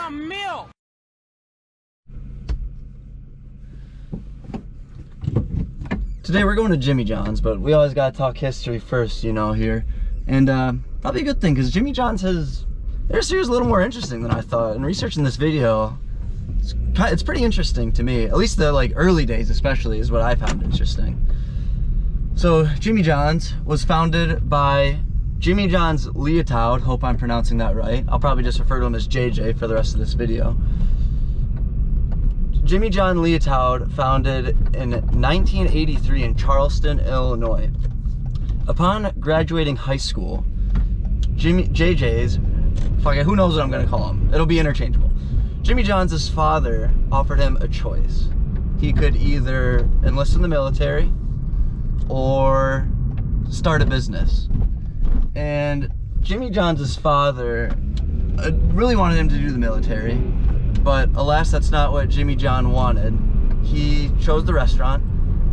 my milk. Today we're going to Jimmy John's, but we always gotta talk history first, you know, here. And probably a good thing, because Jimmy John's their history is a little more interesting than I thought. And researching this video, it's pretty interesting to me. At least the early days especially is what I found interesting. So Jimmy John's was founded by Jimmy John's Leotoud. Hope I'm pronouncing that right. I'll probably just refer to him as JJ for the rest of this video. Jimmy John Leotoud founded in 1983 in Charleston, Illinois. Upon graduating high school, JJ's, who knows what I'm gonna call him? It'll be interchangeable. Jimmy John's father offered him a choice. He could either enlist in the military or start a business. And Jimmy John's father really wanted him to do the military, but alas, that's not what Jimmy John wanted. He chose the restaurant,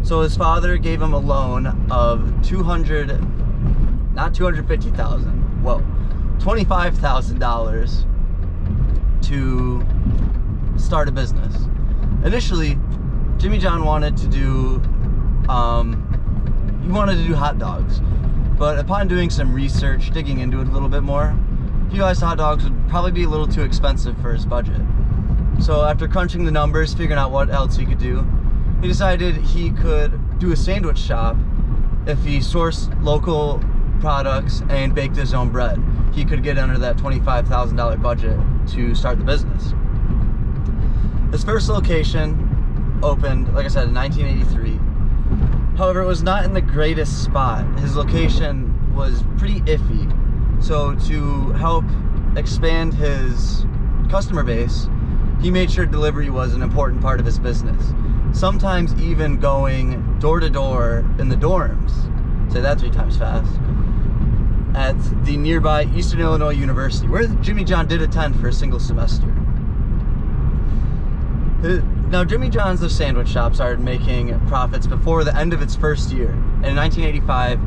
so his father gave him a loan of $25,000 to start a business. Initially, Jimmy John wanted to do hot dogs, but upon doing some research, digging into it a little bit more, he realized hot dogs would probably be a little too expensive for his budget. So after crunching the numbers, figuring out what else he could do, he decided he could do a sandwich shop if he sourced local products and baked his own bread. He could get under that $25,000 budget to start the business. His first location opened, like I said, in 1983. However, it was not in the greatest spot. His location was pretty iffy. So to help expand his customer base, he made sure delivery was an important part of his business. Sometimes even going door to door in the dorms, say that 3 times fast, at the nearby Eastern Illinois University, where Jimmy John did attend for a single semester. Now, Jimmy John's, the sandwich shop, started making profits before the end of its first year. And in 1985,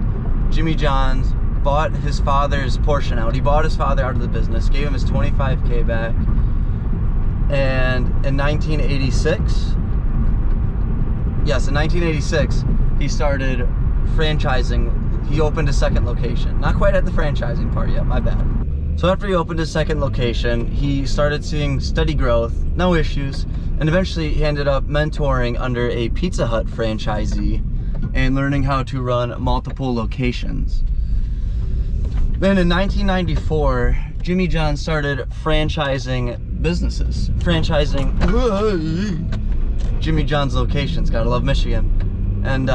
Jimmy John's bought his father's portion out. He bought his father out of the business, gave him his $25K back. And in 1986, he started franchising. He opened a second location. Not quite at the franchising part yet, my bad. So after he opened his second location, he started seeing steady growth, no issues, and eventually he ended up mentoring under a Pizza Hut franchisee and learning how to run multiple locations. Then in 1994, Jimmy John started franchising businesses. Franchising Jimmy John's locations, gotta love Michigan. And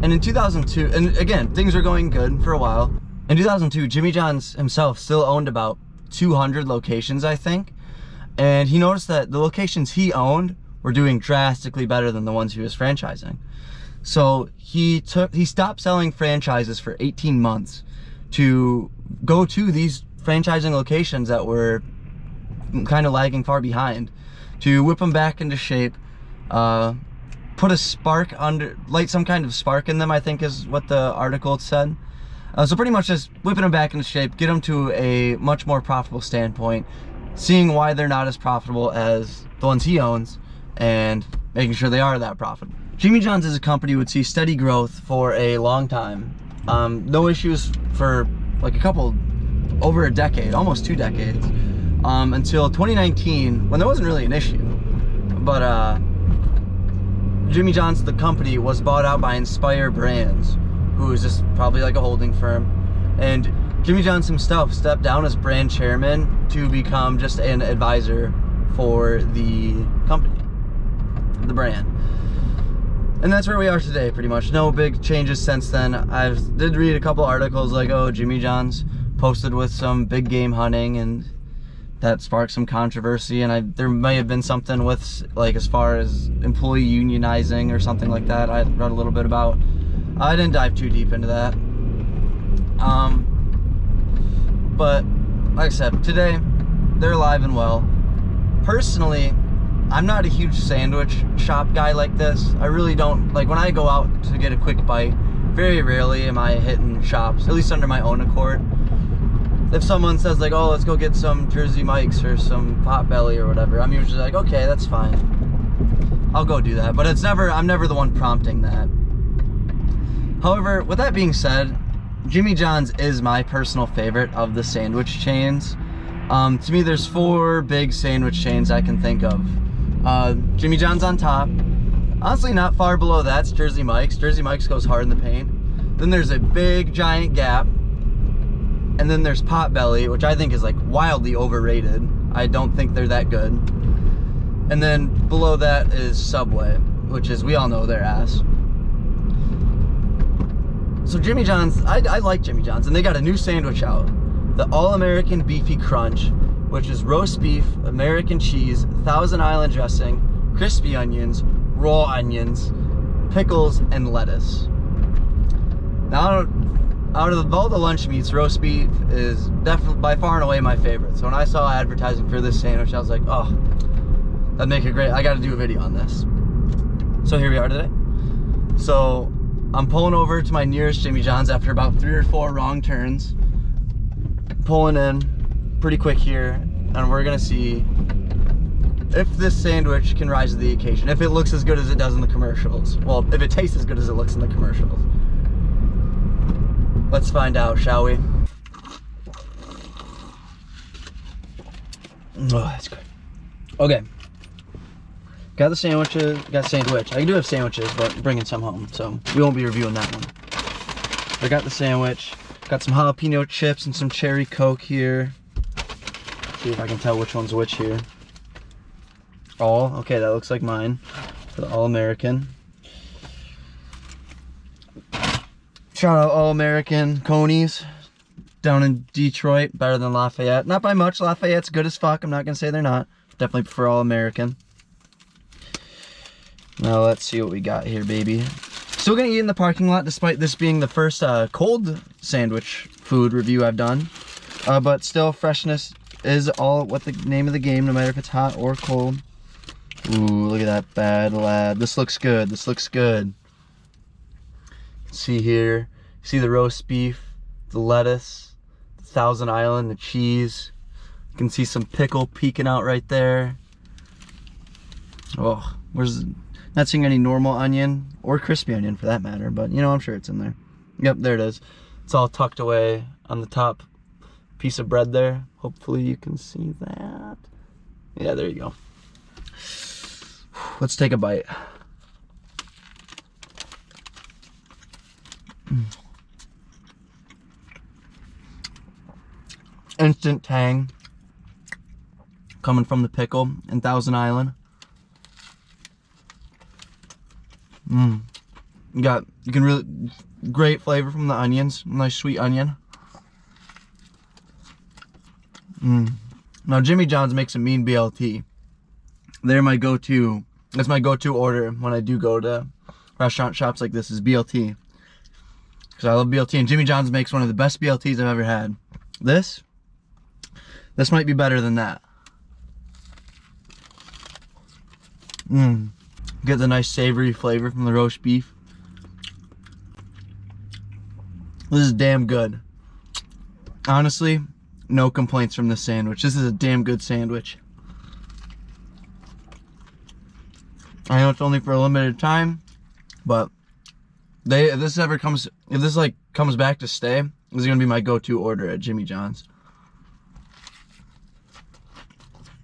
in 2002, and again, things were going good for a while. In 2002, Jimmy John's himself still owned about 200 locations, I think. And he noticed that the locations he owned were doing drastically better than the ones he was franchising. So he stopped selling franchises for 18 months to go to these franchising locations that were kind of lagging far behind, to whip them back into shape, put a spark light some kind of spark in them, I think is what the article said. So pretty much just whipping them back into shape, get them to a much more profitable standpoint, seeing why they're not as profitable as the ones he owns, and making sure they are that profitable. Jimmy John's as a company would see steady growth for a long time. No issues for over a decade, almost 2 decades, until 2019, when there wasn't really an issue. But Jimmy John's, the company, was bought out by Inspire Brands, who is just probably like a holding firm. And Jimmy John's himself stepped down as brand chairman to become just an advisor for the company, the brand. And that's where we are today, pretty much. No big changes since then. I did read a couple articles like, oh, Jimmy John's posted with some big game hunting, and that sparked some controversy. And there may have been something with, as far as employee unionizing or something like that. I read a little bit about. I didn't dive too deep into that. But like I said, today they're alive and well. Personally, I'm not a huge sandwich shop guy like this. I really don't, when I go out to get a quick bite, very rarely am I hitting shops, at least under my own accord. if someone says like, oh, let's go get some Jersey Mike's or some Potbelly or whatever, I'm usually like, okay, that's fine. I'll go do that. But I'm never the one prompting that. However, with that being said, Jimmy John's is my personal favorite of the sandwich chains. To me, there's 4 big sandwich chains I can think of. Jimmy John's on top. Honestly, not far below that's Jersey Mike's. Jersey Mike's goes hard in the paint. Then there's a big, giant gap. And then there's Potbelly, which I think is like wildly overrated. I don't think they're that good. And then below that is Subway, which is, we all know their ass. So Jimmy John's, I like Jimmy John's, and they got a new sandwich out. The All-American Beefy Crunch, which is roast beef, American cheese, Thousand Island dressing, crispy onions, raw onions, pickles, and lettuce. Now, out of all the lunch meats, roast beef is definitely by far and away my favorite. So when I saw advertising for this sandwich, I was like, oh, that'd make it great. I gotta do a video on this. So here we are today. So I'm pulling over to my nearest Jimmy John's after about 3 or 4 wrong turns. Pulling in pretty quick here, and we're gonna see if this sandwich can rise to the occasion, if it looks as good as it does in the commercials. Well, if it tastes as good as it looks in the commercials. Let's find out, shall we? Oh, that's good. Okay. Got the sandwiches, got sandwich. I do have sandwiches, but I'm bringing some home, so we won't be reviewing that one. I got the sandwich. Got some jalapeno chips and some cherry Coke here. See if I can tell which one's which here. All, okay, that looks like mine for the All-American. Shout out All-American Conies down in Detroit, better than Lafayette. Not by much, Lafayette's good as fuck, I'm not gonna say they're not. Definitely prefer All-American. Now let's see what we got here, baby. Still gonna eat in the parking lot despite this being the first cold sandwich food review I've done. But still, freshness is all what the name of the game, no matter if it's hot or cold. Ooh, look at that bad lad. This looks good, this looks good. See here, see the roast beef, the lettuce, the Thousand Island, the cheese. You can see some pickle peeking out right there. Oh, not seeing any normal onion or crispy onion for that matter, but you know, I'm sure it's in there. Yep, there it is. It's all tucked away on the top piece of bread there. Hopefully you can see that. Yeah, there you go. Let's take a bite. Instant tang coming from the pickle and Thousand Island. You can really, great flavor from the onions, nice sweet onion. Now Jimmy John's makes a mean BLT. They're my go-to, that's my go-to order when I do go to restaurant shops like this, is BLT. Because I love BLT, and Jimmy John's makes one of the best BLTs I've ever had. This might be better than that. Get the nice savory flavor from the roast beef. This is damn good. Honestly, no complaints from this sandwich. This is a damn good sandwich. I know it's only for a limited time, but if this comes back to stay, this is gonna be my go-to order at Jimmy John's.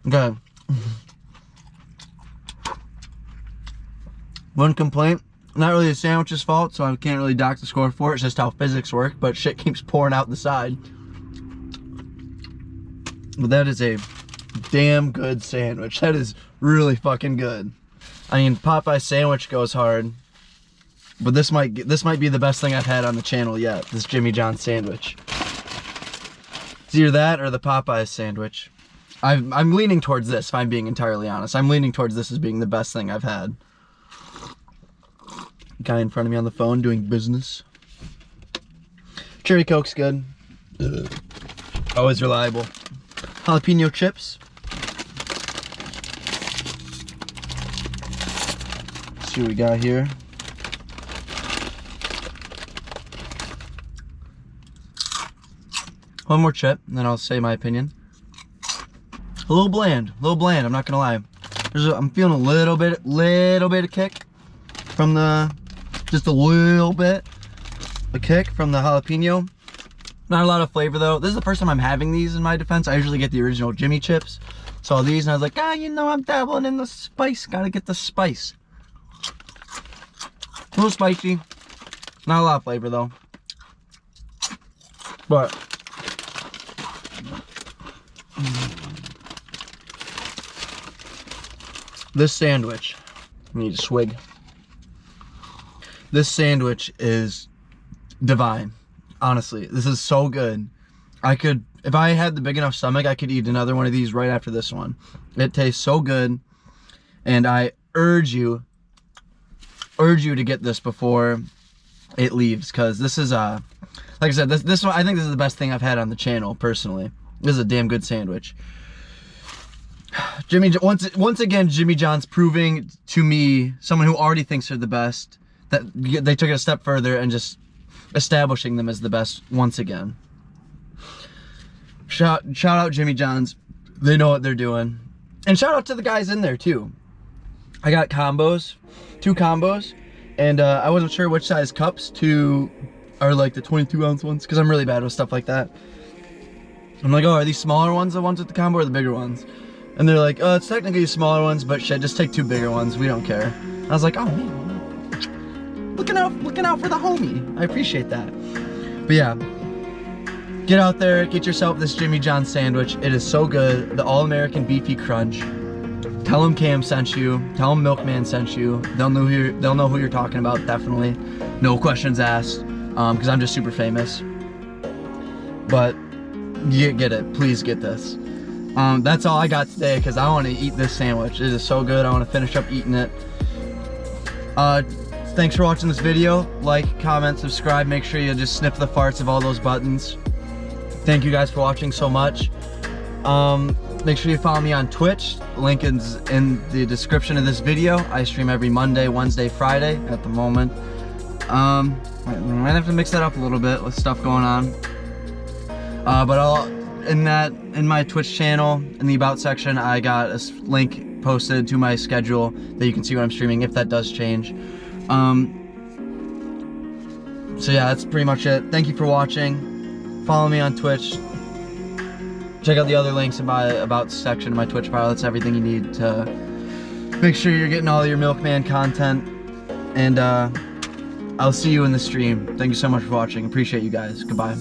Okay. One complaint, not really the sandwich's fault, so I can't really dock the score for it. It's just how physics work, but shit keeps pouring out the side. But that is a damn good sandwich. That is really fucking good. I mean, Popeye's sandwich goes hard, but this might be the best thing I've had on the channel yet, this Jimmy John's sandwich. It's either that or the Popeye's sandwich. I'm leaning towards this, if I'm being entirely honest. I'm leaning towards this as being the best thing I've had. Guy in front of me on the phone doing business. Cherry Coke's good. Always reliable. Jalapeno chips. Let's see what we got here. One more chip, and then I'll say my opinion. A little bland, I'm not gonna lie. I'm feeling a little bit of kick from the, just a little bit, a kick from the jalapeno. Not a lot of flavor though. This is the first time I'm having these in my defense. I usually get the original Jimmy chips. Saw these and I was like, you know, I'm dabbling in the spice. Gotta get the spice. A little spicy. Not a lot of flavor though. But this sandwich, I need a swig. This sandwich is divine. Honestly, this is so good. I could, if I had the big enough stomach, I could eat another one of these right after this one. It tastes so good, and I urge you to get this before it leaves, because this is like I said, this one, I think this is the best thing I've had on the channel personally. This is a damn good sandwich. Once again, Jimmy John's proving to me, someone who already thinks they're the best, that they took it a step further and just establishing them as the best once again. Shout out Jimmy John's. They know what they're doing. And shout out to the guys in there too. I got combos, 2 combos, and I wasn't sure which size cups are like the 22-ounce ones, because I'm really bad with stuff like that. I'm like, oh, are these smaller ones the ones with the combo or the bigger ones? And they're like, oh, it's technically the smaller ones, but shit, just take 2 bigger ones. We don't care. I was like, oh man. Looking out for the homie. I appreciate that. But yeah, get out there, get yourself this Jimmy John sandwich. It is so good. The All-American Beefy Crunch. Tell them Cam sent you. Tell them Milkman sent you. They'll know who you're talking about. Definitely, no questions asked. Because I'm just super famous. But you get it. Please get this. That's all I got today, because I want to eat this sandwich. It is so good. I want to finish up eating it. Thanks for watching this video. Like, comment, subscribe. Make sure you just snip the farts of all those buttons. Thank you guys for watching so much. Make sure you follow me on Twitch. Link is in the description of this video. I stream every Monday, Wednesday, Friday at the moment. I might have to mix that up a little bit with stuff going on. But in my Twitch channel, in the About section, I got a link posted to my schedule that you can see when I'm streaming, if that does change. So yeah, that's pretty much it. Thank you for watching. Follow me on Twitch. Check out the other links in my About section of my Twitch file. That's everything you need to make sure you're getting all your Milkman content. And I'll see you in the stream. Thank you so much for watching. Appreciate you guys. Goodbye.